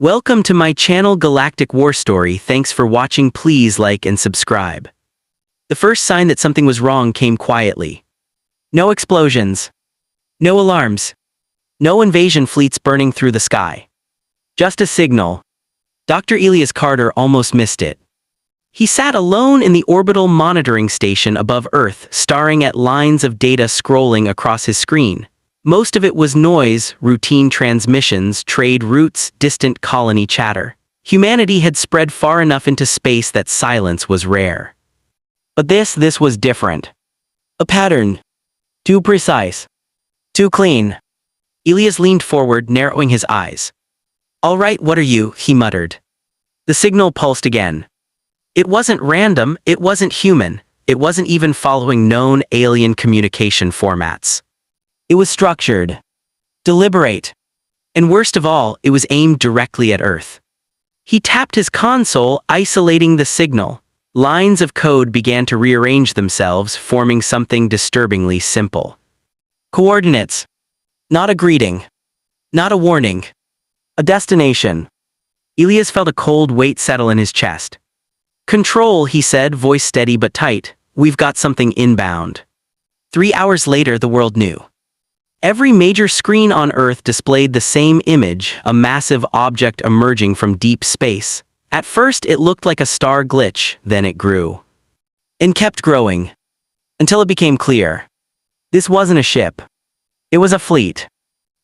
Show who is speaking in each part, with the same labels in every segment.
Speaker 1: Welcome to my channel Galactic War Story. Thanks for watching. Please like and subscribe. The first sign that something was wrong came quietly. No explosions. No alarms. No invasion fleets burning through the sky. Just a signal. Dr. Elias Carter almost missed it. He sat alone in the orbital monitoring station above Earth, staring at lines of data scrolling across his screen. Most of it was noise, routine transmissions, trade routes, distant colony chatter. Humanity had spread far enough into space that silence was rare. But this was different. A pattern. Too precise. Too clean. Elias leaned forward, narrowing his eyes. "All right, what are you?" he muttered. The signal pulsed again. It wasn't random, it wasn't human, it wasn't even following known alien communication formats. It was structured, deliberate, and worst of all, it was aimed directly at Earth. He tapped his console, isolating the signal. Lines of code began to rearrange themselves, forming something disturbingly simple. Coordinates. Not a greeting. Not a warning. A destination. Elias felt a cold weight settle in his chest. "Control," he said, voice steady but tight. "We've got something inbound." 3 hours later, the world knew. Every major screen on Earth displayed the same image, a massive object emerging from deep space. At first, it looked like a star glitch, then it grew. And kept growing. Until it became clear. This wasn't a ship. It was a fleet.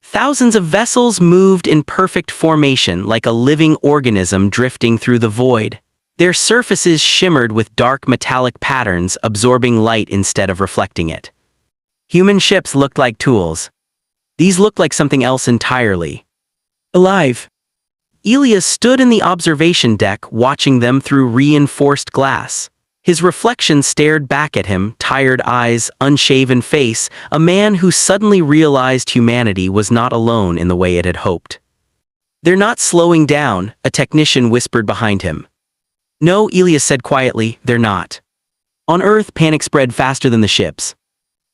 Speaker 1: Thousands of vessels moved in perfect formation like a living organism drifting through the void. Their surfaces shimmered with dark metallic patterns, absorbing light instead of reflecting it. Human ships looked like tools. These looked like something else entirely. Alive. Elias stood in the observation deck, watching them through reinforced glass. His reflection stared back at him, tired eyes, unshaven face, a man who suddenly realized humanity was not alone in the way it had hoped. "They're not slowing down," a technician whispered behind him. "No," Elias said quietly, "they're not." On Earth, panic spread faster than the ships.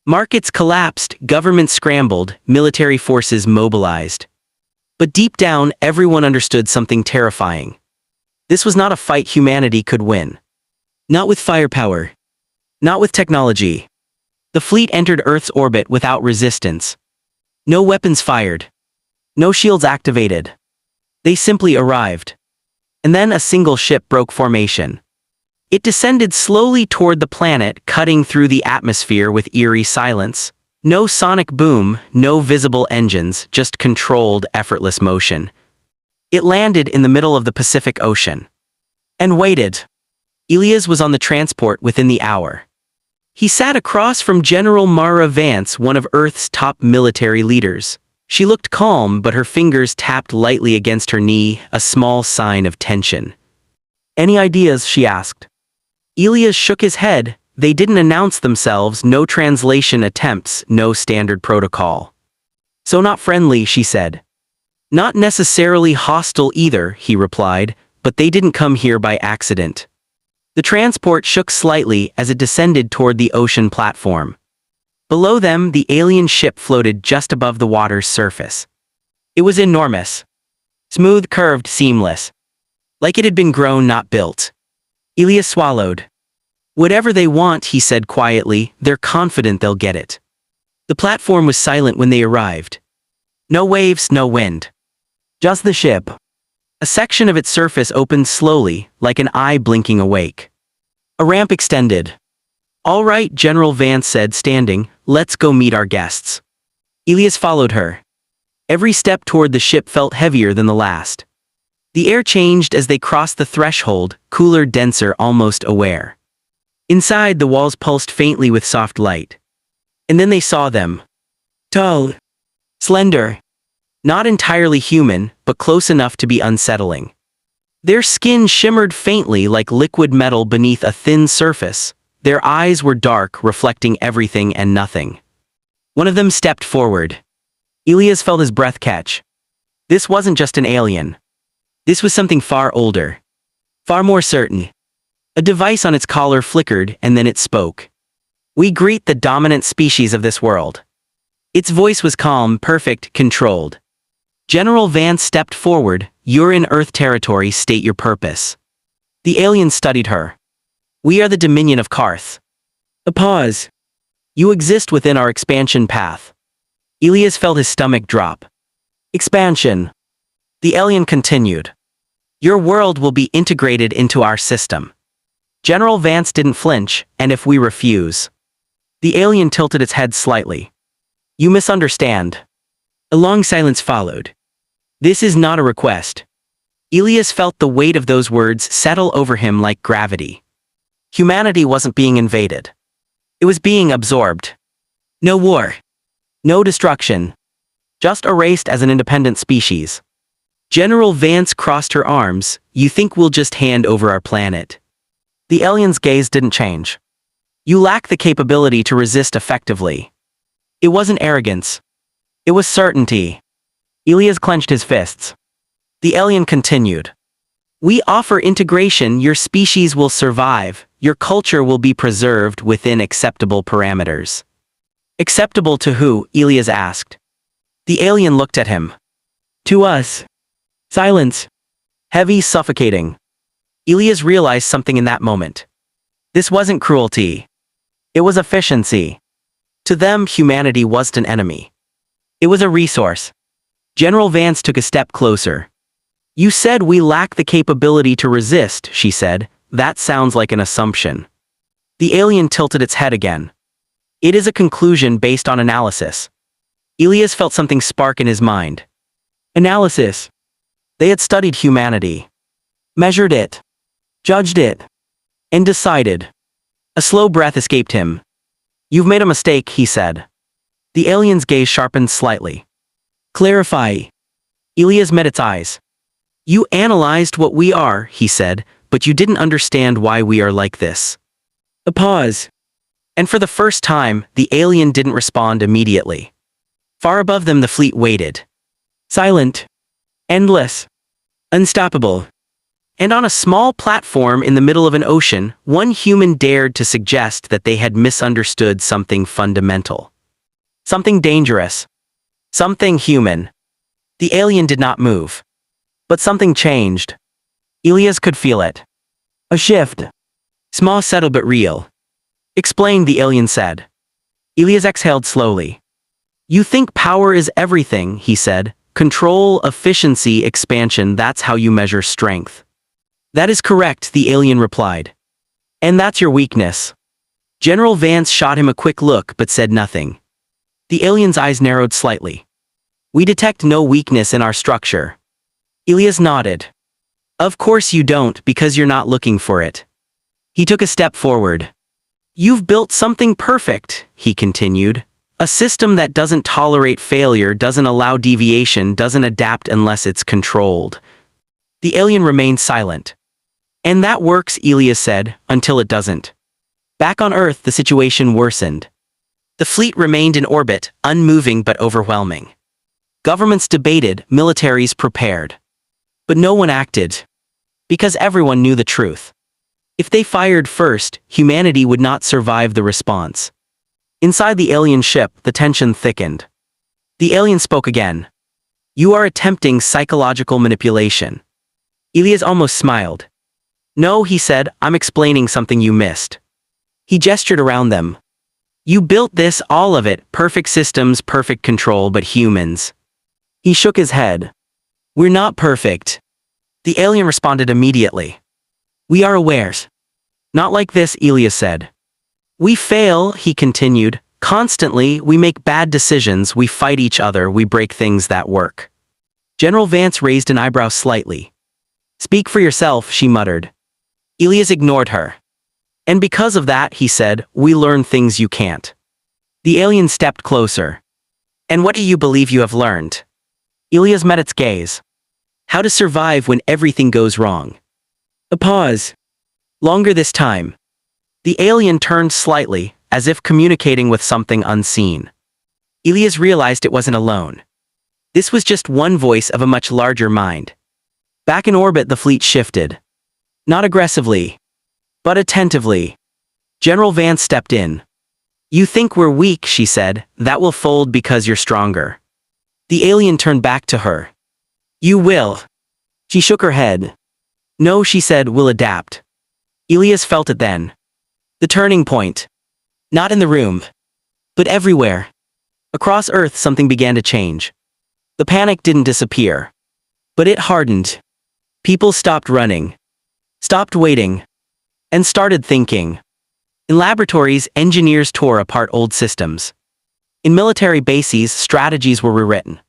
Speaker 1: Markets collapsed, governments scrambled, military forces mobilized. But deep down, everyone understood something terrifying. This was not a fight humanity could win. Not with firepower. Not with technology. The fleet entered Earth's orbit without resistance. No weapons fired. No shields activated. They simply arrived. And then a single ship broke formation. It descended slowly toward the planet, cutting through the atmosphere with eerie silence. No sonic boom, no visible engines, just controlled, effortless motion. It landed in the middle of the Pacific Ocean. And waited. Elias was on the transport within the hour. He sat across from General Mara Vance, one of Earth's top military leaders. She looked calm, but her fingers tapped lightly against her knee, a small sign of tension. "Any ideas?" she asked. Elias shook his head. They didn't announce themselves, no translation attempts, no standard protocol. "So not friendly," she said. "Not necessarily hostile either," he replied, "but they didn't come here by accident." The transport shook slightly as it descended toward the ocean platform. Below them, the alien ship floated just above the water's surface. It was enormous. Smooth, curved, seamless. Like it had been grown, not built. Elias swallowed. "Whatever they want," he said quietly, "they're confident they'll get it." The platform was silent when they arrived. No waves, no wind. Just the ship. A section of its surface opened slowly, like an eye blinking awake. A ramp extended. "All right," General Vance said, standing, "let's go meet our guests." Elias followed her. Every step toward the ship felt heavier than the last. The air changed as they crossed the threshold, cooler, denser, almost aware. Inside, the walls pulsed faintly with soft light. And then they saw them. Tall. Slender. Not entirely human, but close enough to be unsettling. Their skin shimmered faintly like liquid metal beneath a thin surface. Their eyes were dark, reflecting everything and nothing. One of them stepped forward. Elias felt his breath catch. This wasn't just an alien. This was something far older. Far more certain. A device on its collar flickered, and then it spoke. "We greet the dominant species of this world." Its voice was calm, perfect, controlled. General Vance stepped forward, "You're in Earth territory, state your purpose." The alien studied her. "We are the Dominion of Karth." A pause. "You exist within our expansion path." Elias felt his stomach drop. "Expansion." The alien continued. "Your world will be integrated into our system." General Vance didn't flinch, "And if we refuse?" The alien tilted its head slightly. "You misunderstand." A long silence followed. "This is not a request." Elias felt the weight of those words settle over him like gravity. Humanity wasn't being invaded. It was being absorbed. No war. No destruction. Just erased as an independent species. General Vance crossed her arms. "You think we'll just hand over our planet?" The alien's gaze didn't change. "You lack the capability to resist effectively." It wasn't arrogance. It was certainty. Elias clenched his fists. The alien continued. "We offer integration. Your species will survive. Your culture will be preserved within acceptable parameters." "Acceptable to who?" Elias asked. The alien looked at him. "To us." Silence. Heavy, suffocating. Elias realized something in that moment. This wasn't cruelty. It was efficiency. To them, humanity wasn't an enemy. It was a resource. General Vance took a step closer. "You said we lack the capability to resist," she said. "That sounds like an assumption." The alien tilted its head again. "It is a conclusion based on analysis." Elias felt something spark in his mind. Analysis. They had studied humanity. Measured it. Judged it. And decided. A slow breath escaped him. "You've made a mistake," he said. The alien's gaze sharpened slightly. "Clarify." Elias met its eyes. "You analyzed what we are," he said, "but you didn't understand why we are like this." A pause. And for the first time, the alien didn't respond immediately. Far above them the fleet waited. Silent. Endless. Unstoppable. And on a small platform in the middle of an ocean, one human dared to suggest that they had misunderstood something fundamental. Something dangerous. Something human. The alien did not move. But something changed. Elias could feel it. A shift. Small, subtle but real. "Explain," the alien said. Elias exhaled slowly. "You think power is everything," he said. "Control, efficiency, expansion, that's how you measure strength." "That is correct," the alien replied. "And that's your weakness." General Vance shot him a quick look but said nothing. The alien's eyes narrowed slightly. "We detect no weakness in our structure." Elias nodded. "Of course you don't, because you're not looking for it." He took a step forward. "You've built something perfect," he continued. "A system that doesn't tolerate failure, doesn't allow deviation, doesn't adapt unless it's controlled." The alien remained silent. "And that works," Elias said, "until it doesn't." Back on Earth, the situation worsened. The fleet remained in orbit, unmoving but overwhelming. Governments debated, militaries prepared. But no one acted. Because everyone knew the truth. If they fired first, humanity would not survive the response. Inside the alien ship, the tension thickened. The alien spoke again. "You are attempting psychological manipulation." Elias almost smiled. "No," he said, "I'm explaining something you missed." He gestured around them. "You built this, all of it, perfect systems, perfect control, but humans." He shook his head. "We're not perfect." The alien responded immediately. "We are aware." "Not like this," Elias said. "We fail," he continued, "constantly. We make bad decisions, we fight each other, we break things that work." General Vance raised an eyebrow slightly. "Speak for yourself," she muttered. Elias ignored her. "And because of that," he said, "we learn things you can't." The alien stepped closer. "And what do you believe you have learned?" Elias met its gaze. "How to survive when everything goes wrong." A pause. Longer this time. The alien turned slightly, as if communicating with something unseen. Elias realized it wasn't alone. This was just one voice of a much larger mind. Back in orbit, the fleet shifted. Not aggressively, but attentively. General Vance stepped in. "You think we're weak," she said. "That will fold because you're stronger." The alien turned back to her. "You will." She shook her head. No, she said, we'll adapt. Elias felt it then. The turning point. Not in the room, but everywhere. Across Earth something began to change. The panic didn't disappear, but it hardened. People stopped running, stopped waiting, and started thinking. In laboratories, engineers tore apart old systems. In military bases, strategies were rewritten.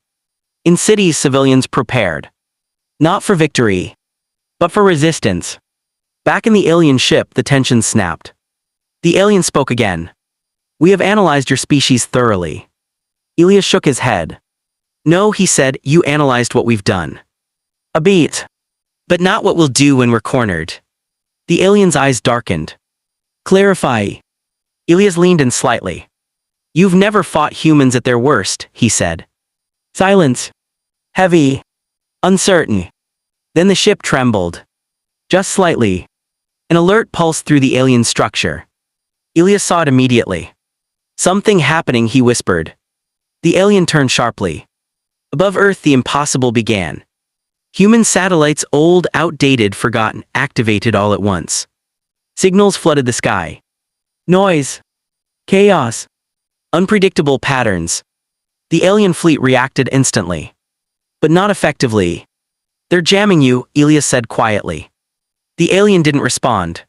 Speaker 1: In cities, civilians prepared. Not for victory, but for resistance. Back in the alien ship, the tension snapped. The alien spoke again. We have analyzed your species thoroughly. Elias shook his head. No, he said, you analyzed what we've done. A bit. But not what we'll do when we're cornered. The alien's eyes darkened. Clarify. Elias leaned in slightly. You've never fought humans at their worst, he said. Silence. Heavy. Uncertain. Then the ship trembled. Just slightly. An alert pulsed through the alien structure. Elias saw it immediately. Something happening, he whispered. The alien turned sharply. Above Earth the impossible began. Human satellites, old, outdated, forgotten, activated all at once. Signals flooded the sky. Noise. Chaos. Unpredictable patterns. The alien fleet reacted instantly. But not effectively. They're jamming you, Elias said quietly. The alien didn't respond.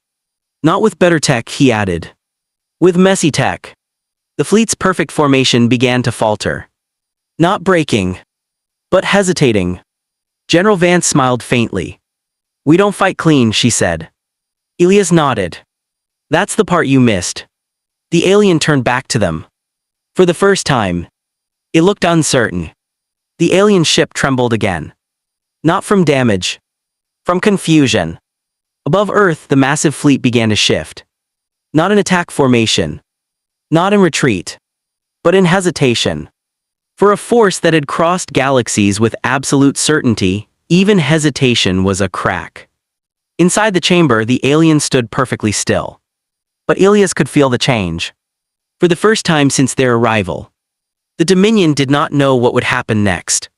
Speaker 1: Not with better tech, he added. With messy tech. The fleet's perfect formation began to falter. Not breaking, but hesitating. General Vance smiled faintly. We don't fight clean, she said. Elias nodded. That's the part you missed. The alien turned back to them. For the first time. It looked uncertain. The alien ship trembled again. Not from damage. From confusion. Above Earth, the massive fleet began to shift. Not in attack formation. Not in retreat. But in hesitation. For a force that had crossed galaxies with absolute certainty, even hesitation was a crack. Inside the chamber, the alien stood perfectly still. But Elias could feel the change. For the first time since their arrival. The Dominion did not know what would happen next.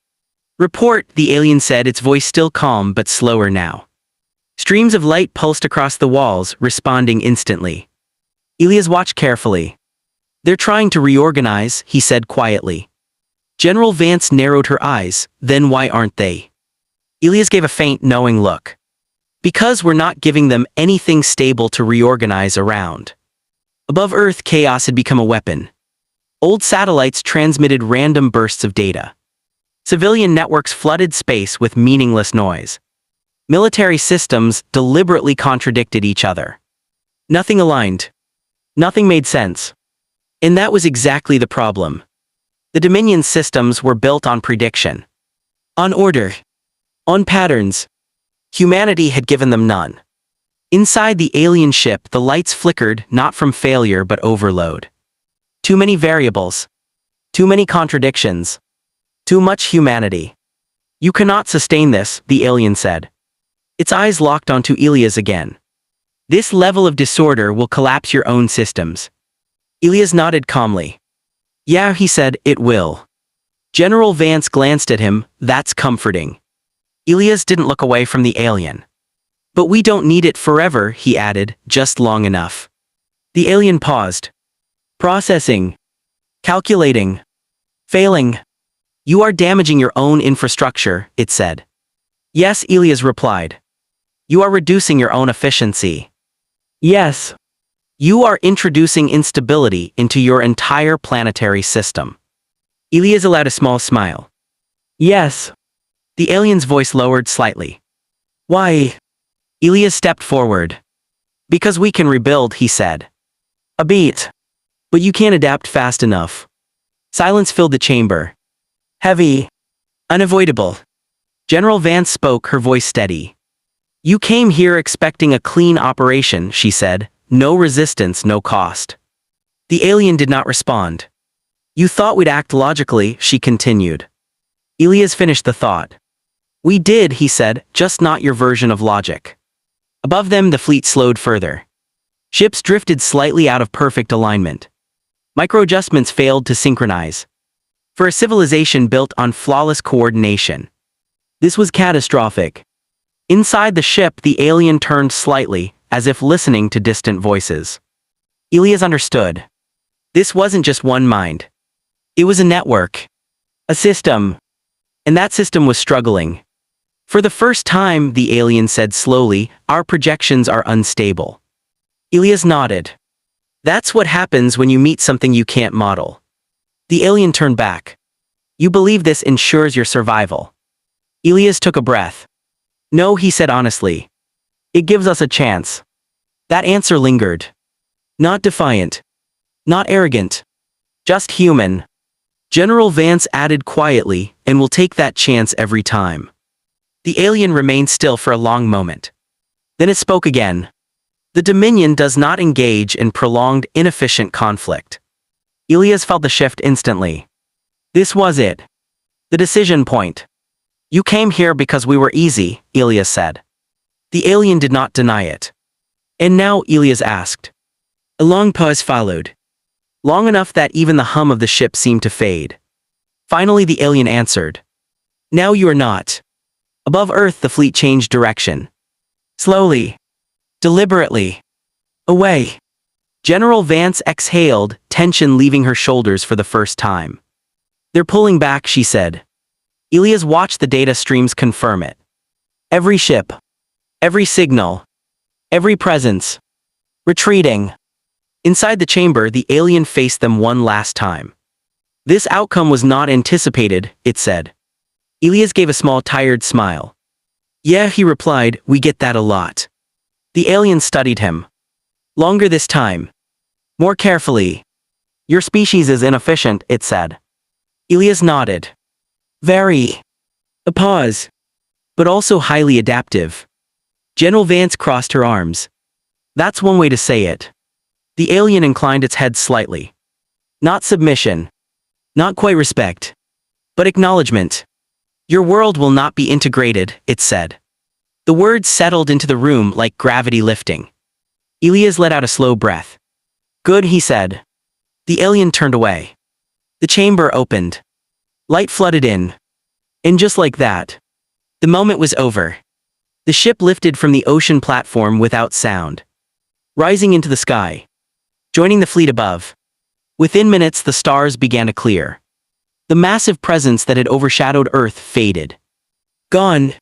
Speaker 1: Report, the alien said, its voice still calm but slower now. Streams of light pulsed across the walls, responding instantly. Elias watched carefully. They're trying to reorganize, he said quietly. General Vance narrowed her eyes. Then why aren't they? Elias gave a faint, knowing look. Because we're not giving them anything stable to reorganize around. Above Earth, chaos had become a weapon. Old satellites transmitted random bursts of data. Civilian networks flooded space with meaningless noise. Military systems deliberately contradicted each other. Nothing aligned. Nothing made sense. And that was exactly the problem. The Dominion systems were built on prediction. On order. On patterns. Humanity had given them none. Inside the alien ship, the lights flickered, not from failure but overload. Too many variables. Too many contradictions. Too much humanity. You cannot sustain this, the alien said. Its eyes locked onto Elias again. This level of disorder will collapse your own systems. Elias nodded calmly. Yeah, he said, it will. General Vance glanced at him. That's comforting. Elias didn't look away from the alien. But we don't need it forever, he added, just long enough. The alien paused. Processing. Calculating. Failing. You are damaging your own infrastructure, it said. Yes, Elias replied. You are reducing your own efficiency. Yes. You are introducing instability into your entire planetary system. Elias allowed a small smile. Yes. The alien's voice lowered slightly. Why? Elias stepped forward. Because we can rebuild, he said. A bit. But you can't adapt fast enough. Silence filled the chamber. Heavy. Unavoidable. General Vance spoke, her voice steady. You came here expecting a clean operation, she said. No resistance, no cost. The alien did not respond. You thought we'd act logically, she continued. Elias finished the thought. We did, he said, just not your version of logic. Above them, the fleet slowed further. Ships drifted slightly out of perfect alignment. Micro-adjustments failed to synchronize. For a civilization built on flawless coordination. This was catastrophic. Inside the ship, the alien turned slightly, as if listening to distant voices. Elias understood. This wasn't just one mind. It was a network. A system. And that system was struggling. For the first time, the alien said slowly, "Our projections are unstable." Elias nodded. That's what happens when you meet something you can't model. The alien turned back. You believe this ensures your survival? Elias took a breath. No, he said honestly. It gives us a chance. That answer lingered. Not defiant. Not arrogant. Just human. General Vance added quietly, and we'll take that chance every time. The alien remained still for a long moment. Then it spoke again. The Dominion does not engage in prolonged, inefficient conflict. Elias felt the shift instantly. This was it. The decision point. You came here because we were easy, Elias said. The alien did not deny it. And now, Elias asked. A long pause followed. Long enough that even the hum of the ship seemed to fade. Finally, the alien answered. Now you are not. Above Earth, the fleet changed direction. Slowly. Deliberately. Away. General Vance exhaled, tension leaving her shoulders for the first time. They're pulling back, she said. Elias watched the data streams confirm it. Every ship. Every signal. Every presence. Retreating. Inside the chamber, the alien faced them one last time. This outcome was not anticipated, it said. Elias gave a small tired smile. Yeah, he replied, we get that a lot. The alien studied him. Longer this time. More carefully. Your species is inefficient, it said. Elias nodded. Very. A pause. But also highly adaptive. General Vance crossed her arms. That's one way to say it. The alien inclined its head slightly. Not submission. Not quite respect. But acknowledgement. Your world will not be integrated, it said. The words settled into the room like gravity lifting. Elias let out a slow breath. Good, he said. The alien turned away. The chamber opened. Light flooded in. And just like that, the moment was over. The ship lifted from the ocean platform without sound, rising into the sky, joining the fleet above. Within minutes, the stars began to clear. The massive presence that had overshadowed Earth faded. Gone.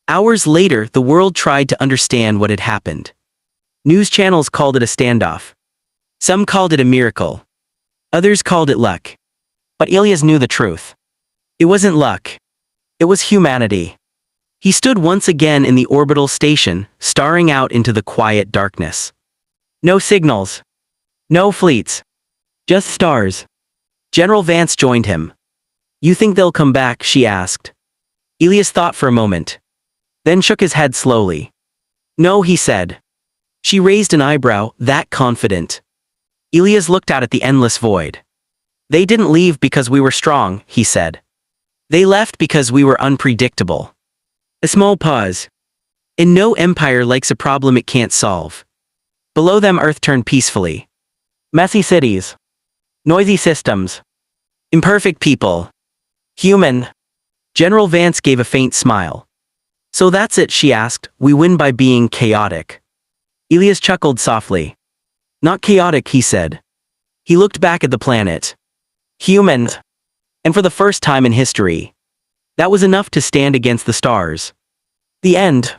Speaker 1: Hours later, the world tried to understand what had happened. News channels called it a standoff. Some called it a miracle. Others called it luck. But Elias knew the truth. It wasn't luck. It was humanity. He stood once again in the orbital station, staring out into the quiet darkness. No signals. No fleets. Just stars. General Vance joined him. You think they'll come back? She asked. Elias thought for a moment. Then shook his head slowly. No, he said. She raised an eyebrow, that confident. Elias looked out at the endless void. They didn't leave because we were strong, he said. They left because we were unpredictable. A small pause. And no empire likes a problem it can't solve. Below them, Earth turned peacefully. Messy cities. Noisy systems. Imperfect people. Human. General Vance gave a faint smile. So that's it, she asked. We win by being chaotic. Elias chuckled softly. Not chaotic, he said. He looked back at the planet. Human. And for the first time in history, that was enough to stand against the stars. The end.